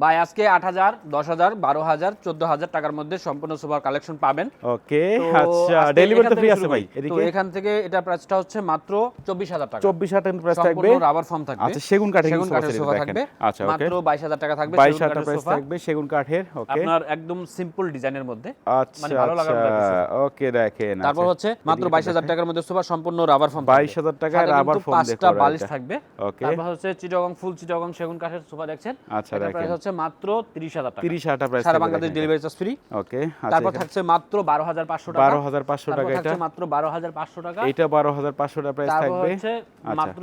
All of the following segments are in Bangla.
ভাই আজকে 8,000, 10,000, 12,000, 14,000 টাকার মধ্যে সম্পূর্ণ সোফার কালেকশন পাবেন। ওকে, তো আচ্ছা, আজকে ডেলিভারি এখান তো ফ্রি থেকে আছে শুরু ভাই করি। তো এদিকে? এখান থেকে এটা প্রাইসটা হচ্ছে মাত্র 24,000 টাকা। 24,000 টাকা প্রাইস থাকবে। সম্পূর্ণ রাবার ফর্ম থাকবে। আচ্ছা, সেগুন কাঠের সেগুন কাঠের সোফা দেখেন। থাকবে। আচ্ছা, ওকে, মাত্র 22,000 টাকা থাকবে। 22,000 সেগুন টাকা কাঠের প্রাইস সোফা থাকবে সেগুন কাঠের। ওকে, আপনার একদম সিম্পল ডিজাইনের মধ্যে, আচ্ছা মানে ভালো লাগার মতো একটা সোফা। ওকে, দেখেন। তারপর হচ্ছে মাত্র 22,000 টাকার মধ্যে সোফা সম্পূর্ণ রাবার ফর্ম থাকবে। 22,000 টাকায় রাবার ফর্ম দিয়ে 5টা করা বালিশ এটা। থাকবে। ওকে, তারপর হচ্ছে চিটাগং ফুল চিটাগং সেগুন কাঠের সোফা দেখছেন। আচ্ছা, এটা প্রাইস দেখেন। হচ্ছে মাত্র 30,000 টাকা। 30,000 টাকা প্রাইস সারা থাকবে, বাংলাদেশ দেখেন ডেলিভারি চার্জ ফ্রি। এটা। ওকে, আচ্ছা, তারপর এখানে থাকছে মাত্র 12,500 টাকা। 12,500 টাকা তারপর এটা। থাকছে মাত্র 12,500 টাকা। এটা 12,500 টাকা প্রাইস তারপর থাকবে। হচ্ছে আচ্ছা, মাত্র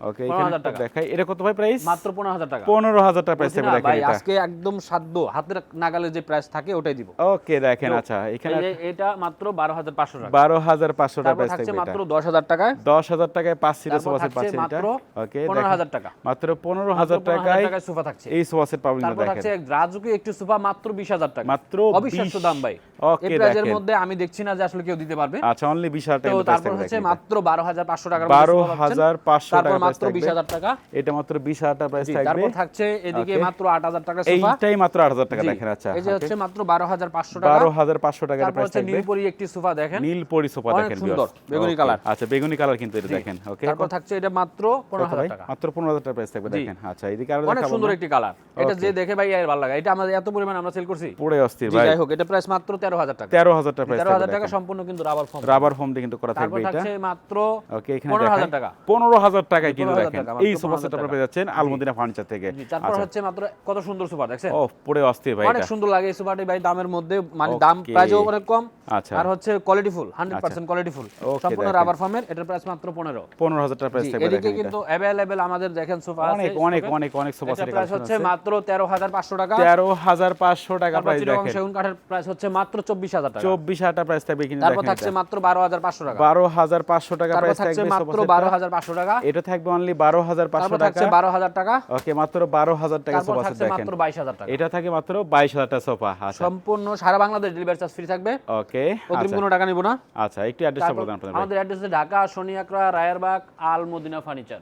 ওকে, এখানে 15,000 একটা টাকা। দেখাই। এটা কত ভাই প্রাইস? মাত্র 15,000 টাকা। 15,000 টাকা প্রাইস বলছি থাকবে, না দেখেন ভাই, এটা। আজকে একদম সাধ্য হাতের নাগালে যে প্রাইস থাকে ওটাই দিব। ওকে, দেখেন। তো আচ্ছা, এখানে এই যে এটা মাত্র 12,500 টাকা। 12,500 টাকা তারপর প্রাইস থাকছে থাকবে মাত্র এটা। 10,000 টাকায়। 10,000 টাকায় 5 সিটের তারপর সোফা সেট থাকছে পাচ্ছেন এটা। মাত্র ওকে, 15,000 টাকা। মাত্র মাত্র 15,000 টাকায় সোফা থাকছে। এই সোফা সেট পাবেন না, তারপর থাকছে দেখেন। রাজুকি একটি সোফা মাত্র 20,000 টাকা। মাত্র অবিশ্বাস্য 20 দাম ভাই। ওকে, এই প্রাইজের দেখেন। মধ্যে আমি দেখছি না যে আসলে কেউ দিতে পারবে। আচ্ছা, অনলি 20,000 টাকা তো প্রাইস তারপর থাকবে, হচ্ছে দেখেন এটা। মাত্র 12,500 টাকার মধ্যে সোফা পাচ্ছেন। 12,500 তারপর টাকা প্রাইস মাত্র থাকবে। 20,000 টাকা। এটা মাত্র 20,000 টাকা প্রাইস জি, থাকবে। তারপর থাকছে এদিকে ওকে, মাত্র 8,000 টাকার সোফা। এইটাই মাত্র 8,000 টাকা, জি, দেখেন। আচ্ছা, এই যে ওকে, হচ্ছে মাত্র 12,500 টাকা। 12,500 টাকার তারপর প্রাইস হচ্ছে থাকবে। নীলপরি একটি সোফা দেখেন। নীলপরি সোফা অনেক দেখেন, সুন্দর, viewers। বেগুনি ওকে, কালার। আচ্ছা, বেগুনি কালার কিন্তু এটা, জি। দেখেন। ওকে, তারপর থাকছে এটা মাত্র কত 15,000 ভাই? টাকা। মাত্র 15,000 টাকা প্রাইস থাকবে, জি। দেখেন। আচ্ছা, এদিকে আরো অনেক দেখাবো সুন্দর আমরা। একটি কালার। এটা ওকে, যে দেখে ভাই আর ভালো লাগে। এটা আমাদের এত পরিমাণ আমরা সেল করছি। পুরো অস্থির জি, ভাই। যাই হোক, এটা প্রাইস মাত্র 13,000 টাকা। 13,000 টাকা প্রাইস 13,000 থাকবে, টাকা দেখেন। সম্পূর্ণ কিন্তু রাবার ফর্ম। রাবার ফোম দিয়ে কিন্তু করা তারপর থাকবে এটা। থাকছে মাত্র ওকে, এখানে 15,000 দেখাই। টাকা। 15,000 টাকায় কিন্তু 15,000 দেখেন টাকা, মাত্র এই সোফা সেট 15,000 আপনারা টাকা। পেয়ে যাচ্ছেন আলমদিনা ফার্নিচার থেকে। জি, তারপর আচ্ছা, হচ্ছে মাত্র কত সুন্দর সোফা দেখছেন। ও পুরো অস্থির ভাই অনেক এটা। সুন্দর লাগে এই সোফাটি ভাই, দামের মধ্যে মানে দাম ওকে, প্রাইসও অনেক কম। আচ্ছা, আর হচ্ছে কোয়ালিটি ফুল, 100% কোয়ালিটি ফুল। ওকে, সম্পূর্ণ দেখেন। রাবার ফর্মের। এটার প্রাইস মাত্র 15। 15,000 টাকা প্রাইস জি, থাকবে, এদিকে দেখেন এটা। কিন্তু अवेलेबल আমাদের দেখেন সোফা আছে। অনেক অনেক অনেক অনেক সোফা এটা সেটের প্রাইস কালেকশন হচ্ছে আছে। মাত্র 13,500 টাকা। 13,500 টাকা তারপর প্রাইস, চিটাগং দেখেন। সেগুন কাঠের প্রাইস হচ্ছে মাত্র 24,000 টাকা। 24,000 টাকা প্রাইস থাকবে, কিন্তু তারপর দেখেন থাকছে এটা। মাত্র 12,500 টাকা। 12,500 টাকা তারপর প্রাইস থাকছে থাকবে মাত্র সোফা সেটটা। 12,500 টাকা। এটা থাকবে অনলি 12,500 তারপর টাকা। থাকছে 12,000 টাকা। ওকে, মাত্র 12,000 টাকা তারপর সোফা সেট, থাকছে দেখেন। মাত্র 22,000 টাকা। এটা থাকে মাত্র 22,000 টাকা সোফা। আচ্ছা, সম্পূর্ণ সারা বাংলাদেশ ডেলিভারি চার্জ ফ্রি থাকবে। ওকে, অগ্রিম আচ্ছা, কোনো টাকা নিব না। আচ্ছা, একটু অ্যাড্রেসটা তারপর বলে দেন আপনাদের ভাই। আমাদের অ্যাড্রেস হচ্ছে ঢাকা শনিয়াকড়া রায়েরবাগ আল মদিনা ফার্নিচার।